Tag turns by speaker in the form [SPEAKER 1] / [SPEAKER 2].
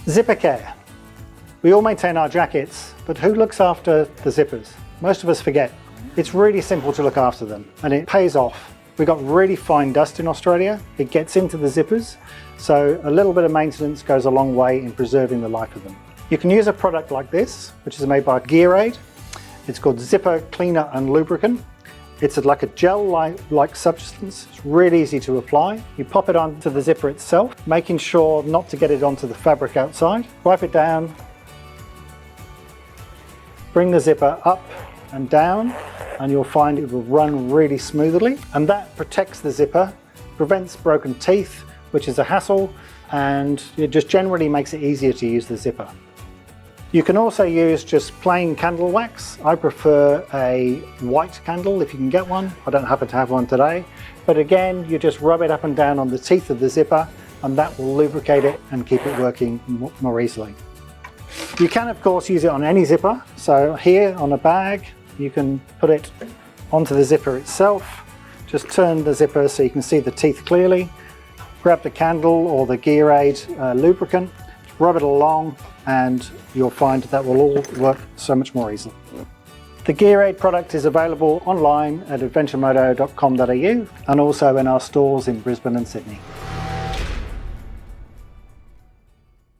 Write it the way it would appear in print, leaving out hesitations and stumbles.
[SPEAKER 1] Zipper care. We all maintain our jackets, but who looks after the zippers? Most of us forget. It's really simple to look after them, and it pays off. We've got really fine dust in Australia. It gets into the zippers, so a little bit of maintenance goes a long way in preserving the life of them. You can use a product like this, which is made by Gear Aid. It's called Zipper Cleaner and Lubricant. It's like a gel-like substance. It's really easy to apply. You pop it onto the zipper itself, making sure not to get it onto the fabric outside. Wipe it down. Bring the zipper up and down, and you'll find it will run really smoothly. And that protects the zipper, prevents broken teeth, which is a hassle, and it just generally makes it easier to use the zipper. You can also use just plain candle wax. I prefer a white candle if you can get one. I don't happen to have one today. But again, you just rub it up and down on the teeth of the zipper, and that will lubricate it and keep it working more easily. You can of course use it on any zipper. So here on a bag, you can put it onto the zipper itself. Just turn the zipper so you can see the teeth clearly. Grab the candle or the Gear Aid lubricant, rub it along, and you'll find that will all work so much more easily. The Gear Aid product is available online at adventuremoto.com.au and also in our stores in Brisbane and Sydney.